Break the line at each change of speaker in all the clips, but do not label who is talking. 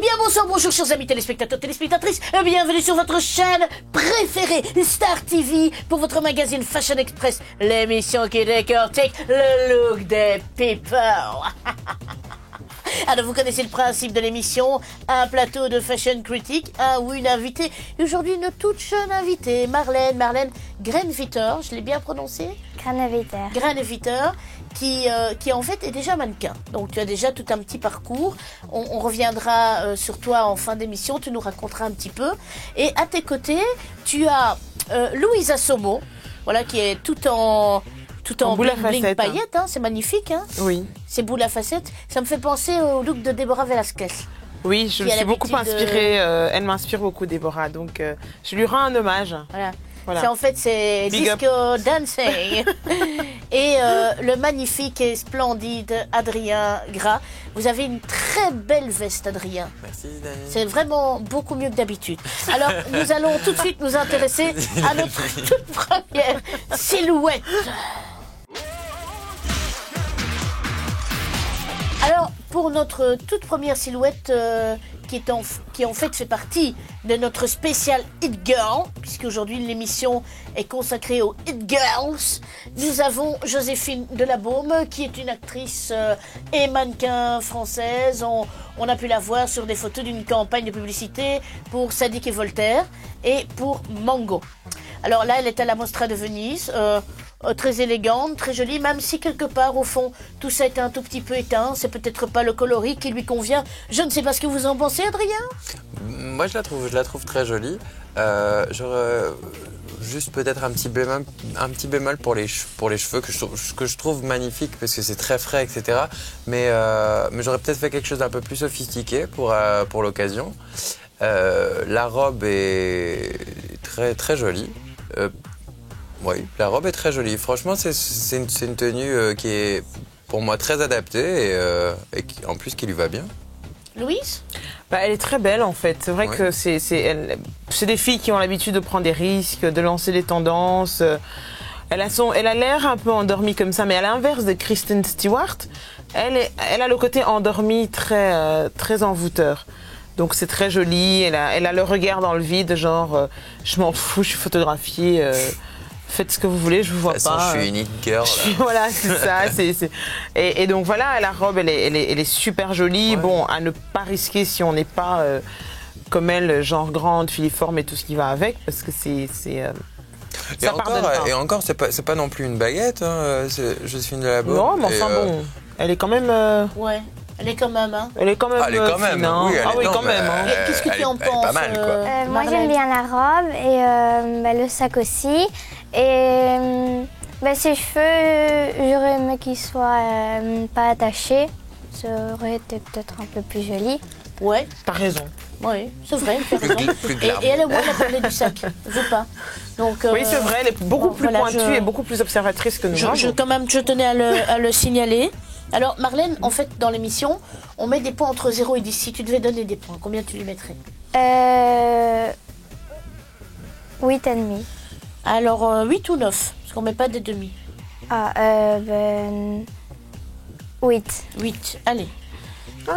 bien bonjour chers amis téléspectateurs, téléspectatrices, bienvenue sur votre chaîne préférée, Star TV, pour votre magazine Fashion Express, l'émission qui décortique le look des people. Alors vous connaissez le principe de l'émission, un plateau de fashion critique, un ou une invitée. Et aujourd'hui une toute jeune invitée, Marlène Grenviter, je l'ai bien prononcé ? Grenviter, qui en fait est déjà mannequin. Donc tu as déjà tout un petit parcours. On reviendra sur toi en fin d'émission, tu nous raconteras un petit peu. Et à tes côtés, tu as Louisa Somo, voilà, qui est tout en
boule à
bling
facettes,
paillettes, hein, c'est magnifique. Hein.
Oui.
C'est boule à facettes. Ça me fait penser au look de Deborah Velasquez.
Oui, je me suis beaucoup inspirée. Elle m'inspire beaucoup, Deborah. Donc, je lui rends un hommage.
Voilà. C'est Disco Dancing. Et le magnifique et splendide Adrien Gras. Vous avez une très belle veste, Adrien.
Merci, Dani.
C'est vraiment beaucoup mieux que d'habitude. Alors, nous allons tout de suite nous intéresser à notre toute première silhouette. Alors, pour notre toute première silhouette, qui en fait fait partie de notre spécial It Girl, puisqu'aujourd'hui l'émission est consacrée aux It Girls, nous avons Joséphine Delabaume, qui est une actrice et mannequin française. On a pu la voir sur des photos d'une campagne de publicité pour Sadiq et Voltaire et pour Mango. Alors là, elle est à la Mostra de Venise, très élégante, très jolie, même si quelque part, au fond, tout ça est un tout petit peu éteint. C'est peut-être pas le coloris qui lui convient. Je ne sais pas ce que vous en pensez, Adrien.
Moi, je la trouve très jolie. J'aurais juste peut-être un petit bémol pour les cheveux que je trouve magnifique parce que c'est très frais, etc. Mais j'aurais peut-être fait quelque chose d'un peu plus sophistiqué pour l'occasion. La robe est très très jolie. Oui, la robe est très jolie. Franchement, c'est une tenue qui est pour moi très adaptée et qui, en plus qui lui va bien.
Louise ?
Elle est très belle en fait. C'est vrai que c'est des filles qui ont l'habitude de prendre des risques, de lancer des tendances. Elle a l'air un peu endormie comme ça, mais à l'inverse de Kristen Stewart, elle a le côté endormi très envoûteur. Donc c'est très joli. Elle a le regard dans le vide, genre je m'en fous, je suis photographiée. Faites ce que vous voulez, je vous vois pas.
Je suis une it girl.
Voilà, c'est ça. Et donc voilà, la robe, elle est super jolie. Ouais. Bon, à ne pas risquer si on n'est pas comme elle, genre grande, filiforme et tout ce qui va avec, parce que
et encore, c'est pas non plus une baguette. Hein, Joséphine Delabaume.
Non, mais enfin bon, elle est quand même.
Ouais. Elle est quand même, hein.
Elle est quand même.
Elle est quand même.
Fine, hein.
Oui,
quand même. Hein.
Qu'est-ce que tu en penses?
Pas mal, quoi.
Moi, j'aime bien la robe et le sac aussi. Et ses cheveux, j'aurais aimé qu'ils soient pas attachés. Ça aurait été peut-être un peu plus joli.
Ouais.
T'as raison.
Oui, c'est vrai. Et elle, elle a parlé du sac, vous pas. Donc,
oui, c'est vrai, elle est beaucoup plus pointue et beaucoup plus observatrice que nous.
Je tenais à le signaler. Alors, Marlène, en fait, dans l'émission, on met des points entre 0 et 10. Si tu devais donner des points, combien tu lui mettrais ?
8,5.
Alors, 8 ou 9 ? Parce qu'on ne met pas des demi.
8.
8, allez.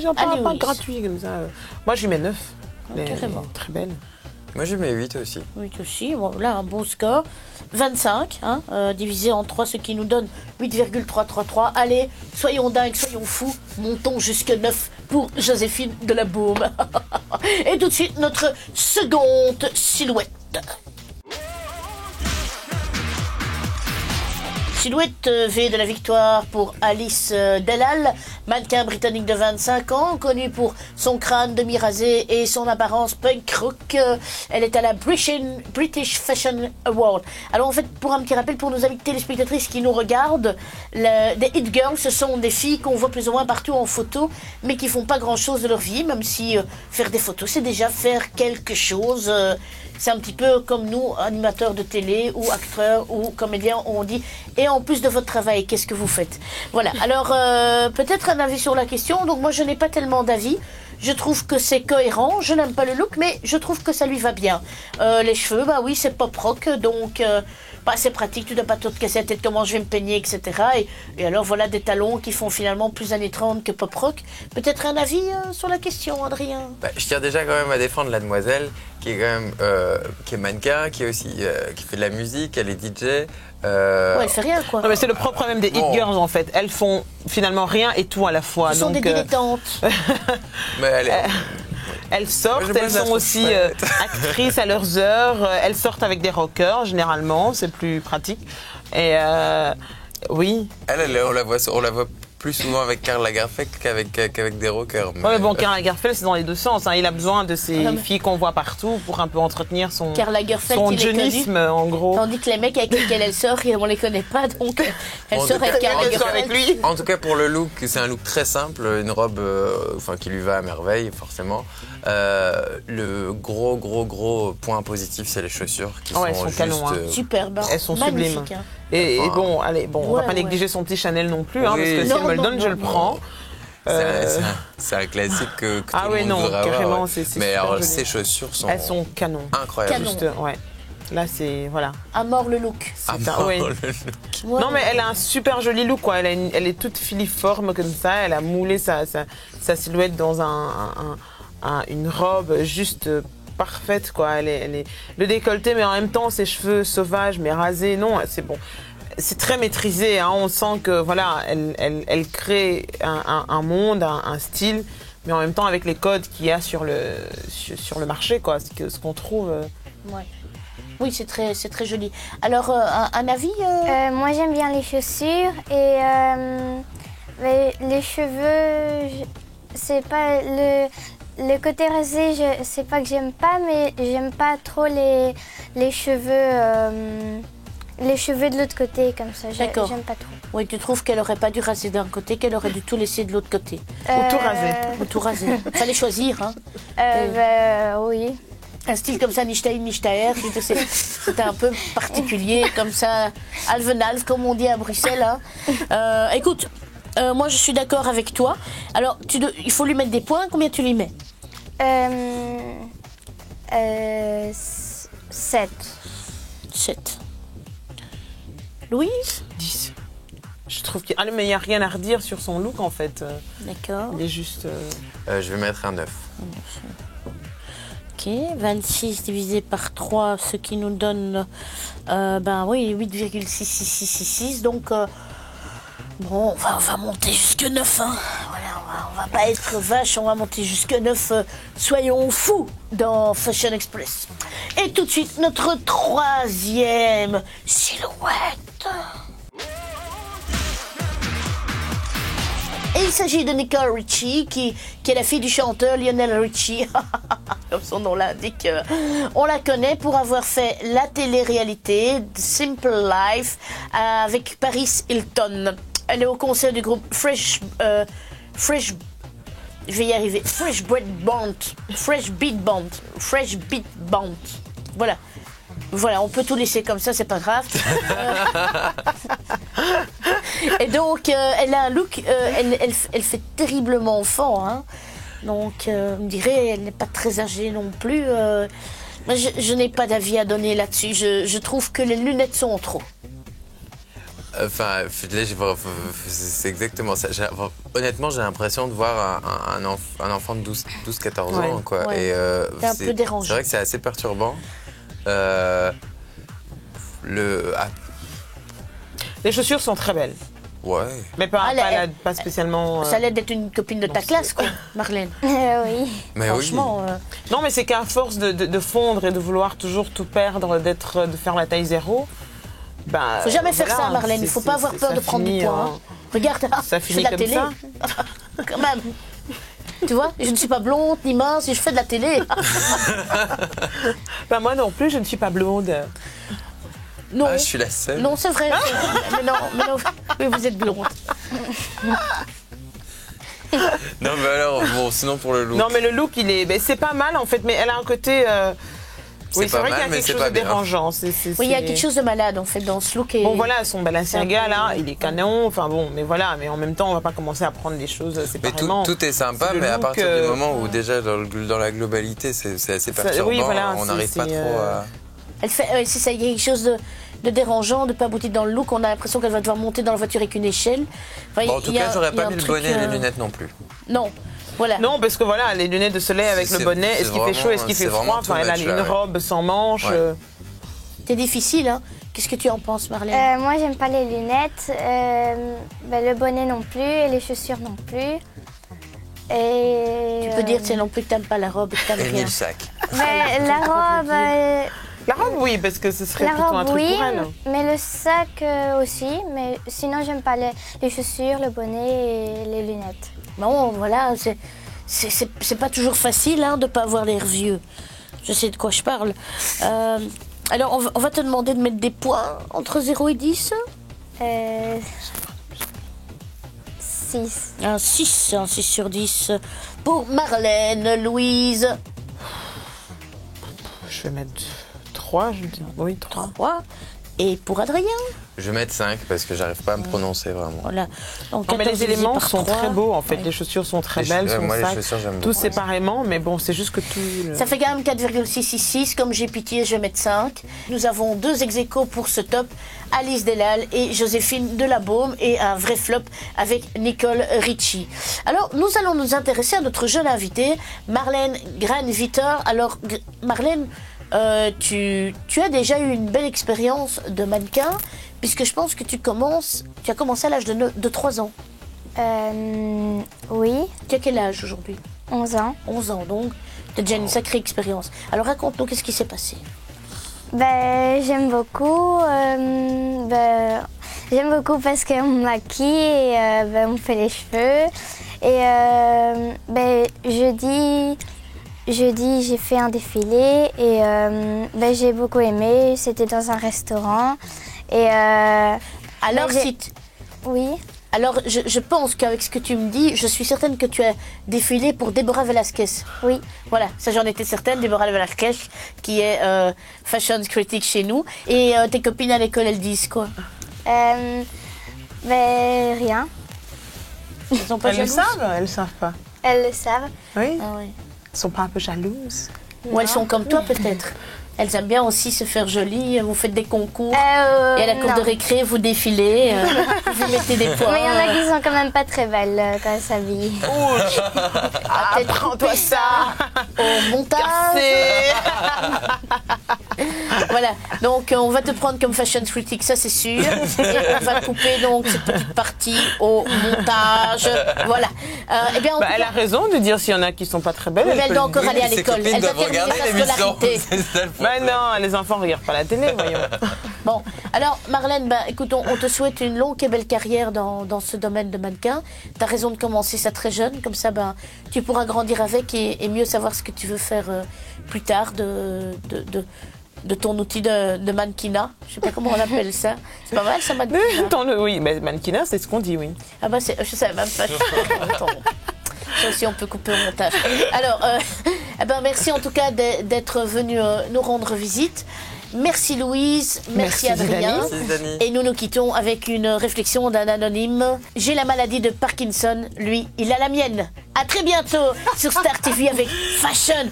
J'en parle pas gratuit comme ça. Moi, je lui mets 9.
Carrément.
Très belle.
Moi, je lui mets 8 aussi.
8 aussi, bon, là, un bon score. 25, hein, divisé en 3, ce qui nous donne 8,333. Allez, soyons dingues, soyons fous, montons jusque 9 pour Joséphine Delabaume. Et tout de suite, notre seconde silhouette. Silhouette V de la victoire pour Alice Delal, mannequin britannique de 25 ans, connue pour son crâne demi-rasé et son apparence punk rock. Elle est à la British Fashion Award. Alors en fait, pour un petit rappel, pour nos amis téléspectatrices qui nous regardent, des It Girls, ce sont des filles qu'on voit plus ou moins partout en photo, mais qui font pas grand-chose de leur vie, même si faire des photos, c'est déjà faire quelque chose. C'est un petit peu comme nous, animateurs de télé ou acteurs ou comédiens, on dit. Et en plus de votre travail, qu'est-ce que vous faites ? Voilà. Alors, peut-être un avis sur la question. Donc, moi, je n'ai pas tellement d'avis. Je trouve que c'est cohérent. Je n'aime pas le look, mais je trouve que ça lui va bien. Les cheveux, bah oui, c'est pop rock, donc c'est pratique. Tu dois pas trop te casser la tête comment je vais me peigner, etc. Et alors voilà des talons qui font finalement plus années 30 que pop rock. Peut-être un avis sur la question, Adrien?
Je tiens déjà quand même à défendre la demoiselle qui est quand même qui est mannequin, qui est aussi qui fait de la musique, elle est DJ.
Ouais, elle fait rien quoi.
Non, mais c'est le propre même des hit girls en fait. Elles font finalement rien et tout à la fois.
Ce sont des dilettantes.
Mais
elles sortent,
Moi,
elles sont aussi actrices à leurs heures. Elles sortent avec des rockers généralement, c'est plus pratique. Et oui.
On la voit plus souvent avec Karl Lagerfeld qu'avec des rockers. Mais...
Ouais, bon, Karl Lagerfeld, c'est dans les deux sens. Hein. Il a besoin de ces filles qu'on voit partout pour un peu entretenir son jeunisme, en gros.
Tandis que les mecs avec lesquels elle sort, on les connaît pas, donc elle sort avec Karl Lagerfeld.
lui.
En tout cas, pour le look, c'est un look très simple, une robe qui lui va à merveille, forcément. Le gros point positif, c'est les chaussures qui sont juste
canon, hein.
Superbe.
Elles sont sublimes.
Hein.
Et bon, allez, on va pas négliger son petit Chanel non plus, hein, parce que si elle me le donne, je le prends.
C'est un classique que tout le monde voudrait
carrément,
avoir. Mais alors,
joli.
ces chaussures sont...
Elles sont canon.
Incroyables.
Juste, ouais. Là, c'est... Voilà.
À mort le look.
Ouais. Non, mais elle a un super joli look, quoi. Elle est toute filiforme comme ça. Elle a moulé sa silhouette dans une robe juste... parfaite quoi, elle est le décolleté mais en même temps ses cheveux sauvages mais rasés, non c'est bon, c'est très maîtrisé, hein. On sent que voilà elle crée un monde, un style, mais en même temps avec les codes qu'il y a sur le marché quoi, ce qu'on trouve.
Ouais. Oui, c'est très joli. Alors un avis
Moi j'aime bien les chaussures et les cheveux, c'est pas le côté rasé, c'est pas que j'aime pas, mais j'aime pas trop les cheveux de l'autre côté comme ça.
D'accord.
J'aime pas trop.
Oui, tu trouves qu'elle aurait pas dû raser d'un côté, qu'elle aurait dû tout laisser de l'autre côté.
Ou tout raser.
Ou tout raser. Fallait choisir, hein.
Oui.
Un style comme ça, Nichtaï, Nichtaer, c'était un peu particulier, comme ça, alvenalve, comme on dit à Bruxelles. Hein. Écoute, moi je suis d'accord avec toi. Alors, il faut lui mettre des points, combien tu lui mets
7.
7. Louise
10. Je trouve qu'il n'y a rien à redire sur son look en fait.
D'accord.
Il est juste...
je vais mettre un 9.
Ok, 26 divisé par 3, ce qui nous donne 8,66666. Donc, bon, on va monter jusque 9. Hein. Voilà, on va pas être vache, on va monter jusque 9. Soyons fous dans Fashion Express. Et tout de suite, notre troisième silhouette. Et il s'agit de Nicole Richie, qui est la fille du chanteur Lionel Richie. Comme son nom l'indique, on la connaît pour avoir fait la télé-réalité The Simple Life avec Paris Hilton. Elle est au concert du groupe Fresh Beat Band. Voilà, on peut tout laisser comme ça, c'est pas grave. Et donc, elle a un look, elle fait terriblement enfant, hein. Donc, on me dirait, elle n'est pas très âgée non plus. Je n'ai pas d'avis à donner là-dessus. Je trouve que les lunettes sont en trop.
Enfin, c'est exactement ça. Honnêtement, j'ai l'impression de voir un enfant de 12-14 ans, quoi.
Ouais.
Et
c'est un peu dérangeant.
C'est vrai que c'est assez perturbant.
Les chaussures sont très belles.
Ouais.
Mais pas spécialement...
Ça allait d'être une copine de ta classe, quoi, Marlène.
Oui.
Mais
franchement...
Non, mais c'est qu'à force de fondre et de vouloir toujours tout perdre, de faire la taille 0...
Faut jamais faire ça, Marlène. Il faut pas avoir peur de prendre du poids. Hein. Regarde,
ça
je fais de la télé.
Ça.
Quand même. Tu vois, je ne suis pas blonde ni mince et je fais de la télé.
Moi non plus, je ne suis pas blonde.
Non.
Je suis la seule.
Non, c'est vrai. Mais non, oui, vous êtes blonde.
Non, mais alors, bon, sinon pour le look.
Non, mais le look, c'est pas mal en fait, mais elle a un côté. Oui, c'est vrai qu'il y a
mais
quelque
c'est
chose
pas
de
bien.
dérangeant.
Oui, il y a quelque chose de malade en fait dans ce look.
Bon voilà, son Balenciaga là,
peu-
il est canon, enfin bon, mais voilà, mais en même temps on va pas commencer à prendre des choses
Mais
séparément.
tout est sympa,
C'est le
mais à
look,
partir du moment où déjà dans la globalité c'est assez perturbant,
oui, voilà,
on n'arrive pas trop à...
Elle fait, c'est ça, il y a quelque chose de dérangeant, de pas abouti dans le look. On a l'impression qu'elle va devoir monter dans la voiture avec une échelle. Enfin,
Bon, en tout
il y a-
cas, j'aurais
il y a
pas
un
mis le
truc,
bonnet et les lunettes non plus.
Non, voilà.
Non, parce que voilà, les lunettes de soleil avec le
C'est-
bonnet,
c'est
est-ce qu'il fait chaud, est-ce qu'il fait
c'est
froid,
vraiment
enfin
too
elle a
much,
une
là, ouais.
robe sans manches.
Ouais.
C'est difficile, hein. Qu'est-ce que tu en penses, Marlène?
Moi, j'aime pas les lunettes, le bonnet non plus et les chaussures non plus. Et,
Tu peux dire, c'est non plus que t'aimes pas la robe et que t'aimes
Et ni
rien.
le sac.
mais la robe,
La robe, oui, parce que ce serait
la
plutôt un
robe
truc
oui,
pour elle.
mais le sac aussi. Mais sinon, j'aime pas les chaussures, le bonnet et les lunettes.
Bon, voilà, c'est pas toujours facile hein, de pas avoir l'air vieux. Je sais de quoi je parle. Alors, on va te demander de mettre des points entre 0 et 10.
6.
Un 6 sur 10 pour Marlène, Louise.
Je vais mettre 3, je dis. Oui, 3.
3. Et pour Adrien,
Je vais mettre 5 parce que j'arrive pas à me prononcer vraiment.
voilà. Donc,
Non, mais
14
les éléments
divisé par
sont
3.
très beaux en fait,
Ouais.
les chaussures sont très
Les
belles,
chaussures,
son
moi, les
sac,
chaussures, j'aime
tout
beaucoup.
séparément, mais bon, c'est juste que tout.
Ça fait quand même 4,666. Comme j'ai pitié, je vais mettre 5. Nous avons 2 ex-aequo pour ce top. Alice Delal et Joséphine Delabaume et un vrai flop avec Nicole Ritchie. Alors, nous allons nous intéresser à notre jeune invitée, Marlène Gran-Vitor. Alors, Marlène, tu as déjà eu une belle expérience de mannequin, puisque je pense que tu as commencé à l'âge de 3 ans.
Oui,
Tu as quel âge aujourd'hui?
11 ans.
11 ans, donc tu as déjà une sacrée expérience. Alors, raconte-nous, qu'est-ce qui s'est passé?
J'aime beaucoup. J'aime beaucoup parce qu'on me maquille et on me fait les cheveux. Et jeudi, j'ai fait un défilé et j'ai beaucoup aimé. C'était dans un restaurant. Et
Alors,
oui.
Alors, je pense qu'avec ce que tu me dis, je suis certaine que tu as défilé pour Deborah Velasquez.
Oui.
Voilà, ça j'en étais certaine, Deborah Velasquez, qui est fashion critique chez nous. Et tes copines à l'école, elles disent quoi?
Rien.
Elles sont pas
Elles le
jalouses?
savent, elles le savent pas.
Elles le savent.
Oui.
Ah ouais.
Elles sont pas un peu jalouses.
Ou elles sont comme toi peut-être. Elles aiment bien aussi se faire jolies, vous faites des concours. Et à la cour
non.
de récré, vous défilez, vous mettez des points.
Mais il y en a qui sont quand même pas très belles quand elles s'habillent.
Prends-toi ça.
Au montage. Voilà, donc on va te prendre comme fashion critique, ça c'est sûr. Et on va couper donc cette petite partie au montage. Voilà. Eh bien, en tout
Elle
cas,
a raison de dire s'il y en a qui sont pas très belles.
mais elle
peut
doit
le
encore
dire.
aller à
Ses
l'école.
copines
Elle doit
doivent
terminer
regarder
sa
l'émission.
scolarité.
C'est ça le
Ben non, les enfants regardent pas la télé, voyons.
Bon, alors Marlène, écoute, on te souhaite une longue et belle carrière dans ce domaine de mannequin. Tu as raison de commencer ça très jeune, comme ça tu pourras grandir avec et mieux savoir ce que tu veux faire plus tard de ton outil de mannequinat. Je sais pas comment on appelle ça. C'est pas mal ça, mannequinat.
Oui, mais mannequinat, c'est ce qu'on dit, oui.
Ah je savais même pas. Attends. Ça aussi, on peut couper au montage. Alors, merci en tout cas d'être venu nous rendre visite. Merci Louise, merci Adrien.
Merci, Dani.
Et nous nous quittons avec une réflexion d'un anonyme. J'ai la maladie de Parkinson, lui, il a la mienne. À très bientôt sur Star TV avec Fashion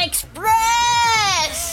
Express.